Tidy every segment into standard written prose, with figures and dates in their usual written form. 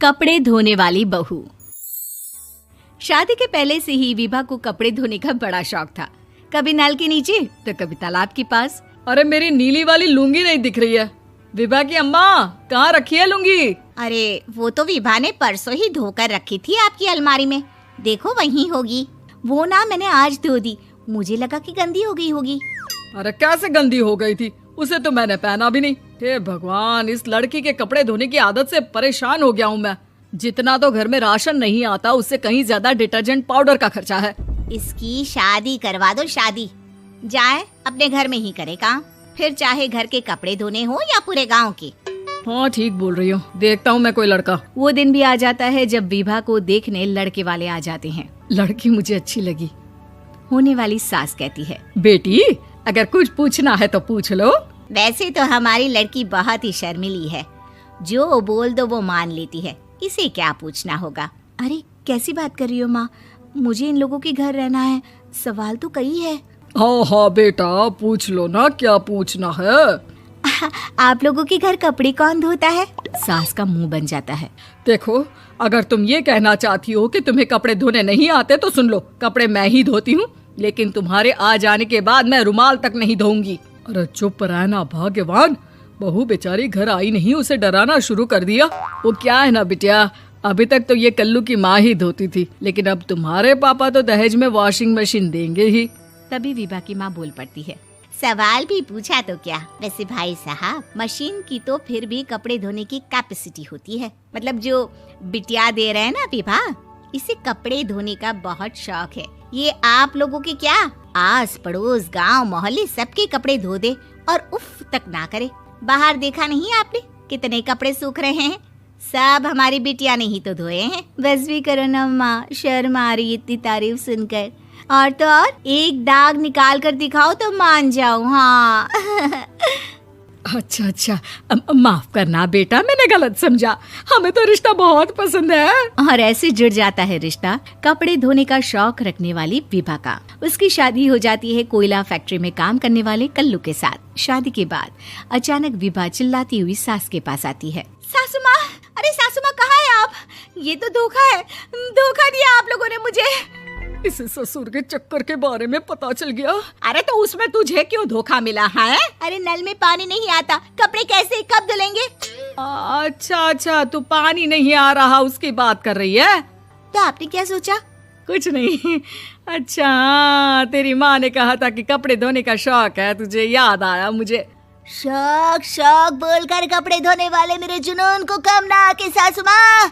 कपड़े धोने वाली बहू। शादी के पहले से ही विभा को कपड़े धोने का बड़ा शौक था। कभी नल के नीचे तो कभी तालाब के पास। अरे मेरी नीली वाली लुंगी नहीं दिख रही है। विभा की अम्मा, कहाँ रखी है लुंगी? अरे वो तो विभा ने परसों ही धोकर रखी थी आपकी अलमारी में, देखो वहीं होगी। वो ना मैंने आज धो दी, मुझे लगा कि गंदी हो गई होगी। अरे कैसे गंदी हो गई थी? उसे तो मैंने पहना भी नहीं। हे भगवान, इस लड़की के कपड़े धोने की आदत से परेशान हो गया हूँ मैं। जितना तो घर में राशन नहीं आता, उससे कहीं ज्यादा डिटर्जेंट पाउडर का खर्चा है। इसकी शादी करवा दो, शादी जाए अपने घर में ही करे काम, फिर चाहे घर के कपड़े धोने हो या पूरे गांव के। हाँ ठीक बोल रही हूँ, देखता हूँ मैं कोई लड़का। वो दिन भी आ जाता है जब विभा को देखने लड़के वाले आ जाते हैं। लड़की मुझे अच्छी लगी। होने वाली सास कहती है, बेटी अगर कुछ पूछना है तो पूछ लो। वैसे तो हमारी लड़की बहुत ही शर्मीली है, जो बोल दो वो मान लेती है, इसे क्या पूछना होगा। अरे कैसी बात कर रही हो माँ, मुझे इन लोगों के घर रहना है, सवाल तो कई है। हाँ हाँ बेटा, पूछ लो ना, क्या पूछना है। आप लोगों के घर कपड़े कौन धोता है? सास का मुंह बन जाता है। देखो, अगर तुम ये कहना चाहती हो कि तुम्हें कपड़े धोने नहीं आते तो सुन लो, कपड़े मैं ही धोती हूँ, लेकिन तुम्हारे आ जाने के बाद मैं रुमाल तक नहीं धोऊंगी। अरे चुप रहना भाग्यवान, बहू बेचारी घर आई नहीं, उसे डराना शुरू कर दिया। वो क्या है ना बिटिया, अभी तक तो ये कल्लू की माँ ही धोती थी, लेकिन अब तुम्हारे पापा तो दहेज में वॉशिंग मशीन देंगे ही। तभी विभा की माँ बोल पड़ती है, सवाल भी पूछा तो क्या। वैसे भाई साहब, मशीन की तो फिर भी कपड़े धोने की कैपेसिटी होती है। मतलब जो बिटिया दे रहे हैं ना विभा, इसे कपड़े धोने का बहुत शौक है। ये आप लोगों के क्या, आस पड़ोस गांव मोहल्ले सबके कपड़े धो दे और उफ तक ना करे। बाहर देखा नहीं आपने कितने कपड़े सूख रहे हैं? सब हमारी बिटिया ने ही तो धोए हैं। बस भी करो ना माँ, शर्म आ रही इतनी तारीफ सुनकर। और तो और एक दाग निकाल कर दिखाओ तो मान जाऊं। हाँ अच्छा, माफ करना बेटा, मैंने गलत समझा। हमें तो रिश्ता बहुत पसंद है। और ऐसे जुड़ जाता है रिश्ता कपड़े धोने का शौक रखने वाली विभा का। उसकी शादी हो जाती है कोयला फैक्ट्री में काम करने वाले कल्लू के साथ। शादी के बाद अचानक विभा चिल्लाती हुई सास के पास आती है। सासू माँ, अरे सासू माँ कहाँ है आप? ये तो धोखा है, धोखा दिया आप लोगों ने मुझे। इसे ससुर के चक्कर के बारे में पता चल गया। अरे तो उसमें तुझे क्यों धोखा मिला है? अरे नल में पानी नहीं आता, कपड़े कैसे कब धुलेंगे? अच्छा, तू पानी नहीं आ रहा उसकी बात कर रही है। तो आपने क्या सोचा? कुछ नहीं। अच्छा, तेरी माँ ने कहा था कि कपड़े धोने का शौक है तुझे, याद आया मुझे। शौक बोलकर कपड़े धोने वाले मेरे जुनून को कम ना आके सासू माँ,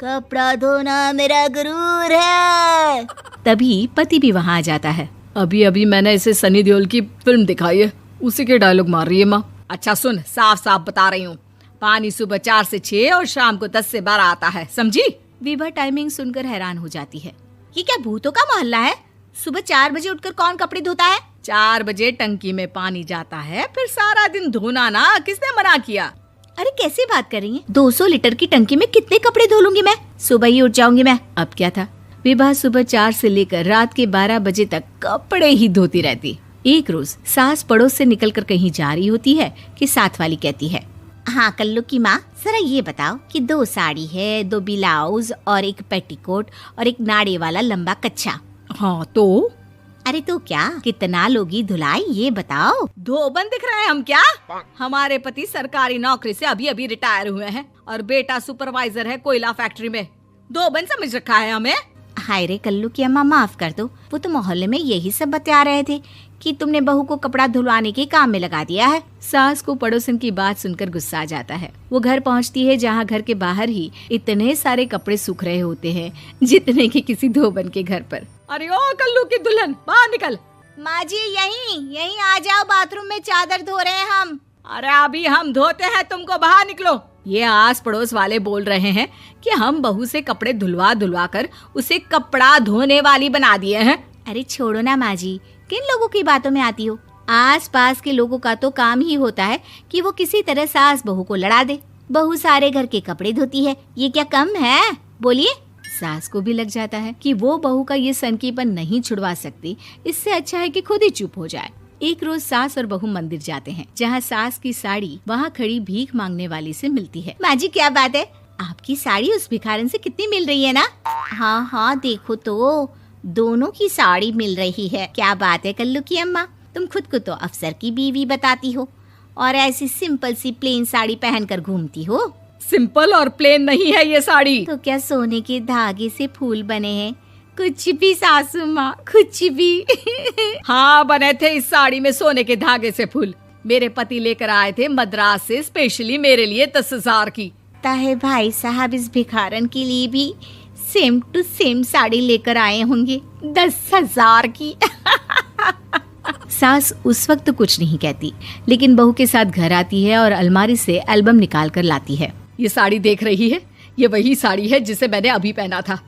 कपड़ा धोना मेरा गुरूर है। तभी पति भी वहाँ आ जाता है। अभी मैंने इसे सनी देओल की फिल्म दिखाई है, उसी के डायलॉग मार रही है माँ। अच्छा सुन, साफ साफ बता रही हूँ, पानी सुबह 4 से 6 और शाम को 10 से 12 आता है, समझी? विभा टाइमिंग सुनकर हैरान हो जाती है। ये क्या भूतों का मोहल्ला है? सुबह 4 बजे उठकर कौन कपड़े धोता है? 4 बजे टंकी में पानी जाता है, फिर सारा दिन धोना ना, किसने मना किया? अरे कैसी बात कर रही हैं? 200 लीटर की टंकी में कितने कपड़े धो लूंगी मैं? सुबह ही उठ जाऊंगी मैं। अब क्या था, विभा सुबह 4 से लेकर रात के 12 बजे तक कपड़े ही धोती रहती। एक रोज सास पड़ोस से निकलकर कहीं जा रही होती है कि साथ वाली कहती है, हाँ कल्लू की माँ, जरा ये बताओ कि 2 साड़ी है, 2 ब्लाउज और एक पेटीकोट और एक नाड़े वाला लंबा कच्छा। हाँ तो? अरे तो क्या, कितना लोगी धुलाई ये बताओ। धोबन दिख रहे हैं हम क्या? हमारे पति सरकारी नौकरी से अभी रिटायर हुए हैं और बेटा सुपरवाइजर है कोयला फैक्ट्री में। धोबन समझ रखा है हमें? हाय रे कल्लू की अम्मा, माफ कर दो, वो तो मोहल्ले में यही सब बता रहे थे कि तुमने बहू को कपड़ा धुलवाने के काम में लगा दिया है। सास को पड़ोसन की बात सुनकर गुस्सा आ जाता है। वो घर पहुंचती है जहां घर के बाहर ही इतने सारे कपड़े सूख रहे होते हैं जितने कि किसी धोबन के घर पर। अरे ओ कल्लू की दुल्हन, बाहर निकल। माँ जी यहीं आ जाओ, बाथरूम में चादर धो रहे हैं हम। अरे अभी हम धोते हैं, तुमको बाहर निकलो। ये आस पड़ोस वाले बोल रहे हैं कि हम बहू से कपड़े धुलवा कर उसे कपड़ा धोने वाली बना दिए हैं। अरे छोड़ो ना माँ जी, किन लोगों की बातों में आती हो? आस पास के लोगों का तो काम ही होता है कि वो किसी तरह सास बहू को लड़ा दे। बहू सारे घर के कपड़े धोती है, ये क्या कम है? बोलिए। सास को भी लग जाता है कि वो बहू का ये सनकीपन नहीं छुड़वा सकती, इससे अच्छा है कि खुद ही चुप हो जाए। एक रोज सास और बहू मंदिर जाते हैं, जहाँ सास की साड़ी वहाँ खड़ी भीख मांगने वाली से मिलती है। माँ जी क्या बात है, आपकी साड़ी उस भिखारन से कितनी मिल रही है ना? हाँ हाँ, देखो तो दोनों की साड़ी मिल रही है। क्या बात है कल्लू की अम्मा, तुम खुद को तो अफसर की बीवी बताती हो और ऐसी सिंपल सी प्लेन साड़ी पहनकर घूमती हो। सिंपल और प्लेन नहीं है ये साड़ी। तो क्या सोने के धागे से फूल बने हैं? कुछ भी सासू माँ, कुछ भी। हाँ, बने थे इस साड़ी में सोने के धागे से फूल। मेरे पति लेकर आए थे मद्रास से स्पेशली मेरे लिए 10,000 की। ताहे भाई साहब इस भिखारन के लिए भी सेम टू सेम साड़ी लेकर आए होंगे 10,000 की। सास उस वक्त कुछ नहीं कहती, लेकिन बहू के साथ घर आती है और अलमारी से एल्बम निकाल कर लाती है। ये साड़ी देख रही है, ये वही साड़ी है जिसे मैंने अभी पहना था।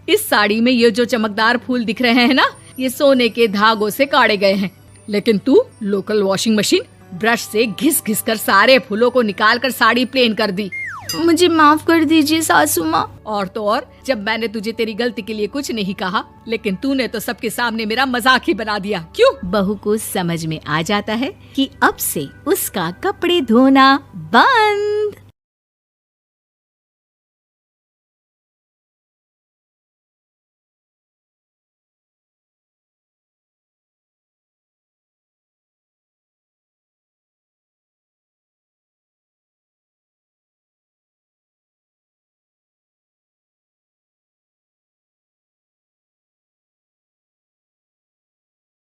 इस साड़ी में ये जो चमकदार फूल दिख रहे हैं ना, ये सोने के धागों से काढ़े गए हैं। लेकिन तू लोकल वॉशिंग मशीन ब्रश से घिस घिस कर सारे फूलों को निकाल कर साड़ी प्लेन कर दी। मुझे माफ कर दीजिए सासू माँ। और तो और, जब मैंने तुझे तेरी गलती के लिए कुछ नहीं कहा, लेकिन तूने तो सबके सामने मेरा मजाक ही बना दिया। क्यों? बहू को समझ में आ जाता है कि अब से उसका कपड़े धोना बंद।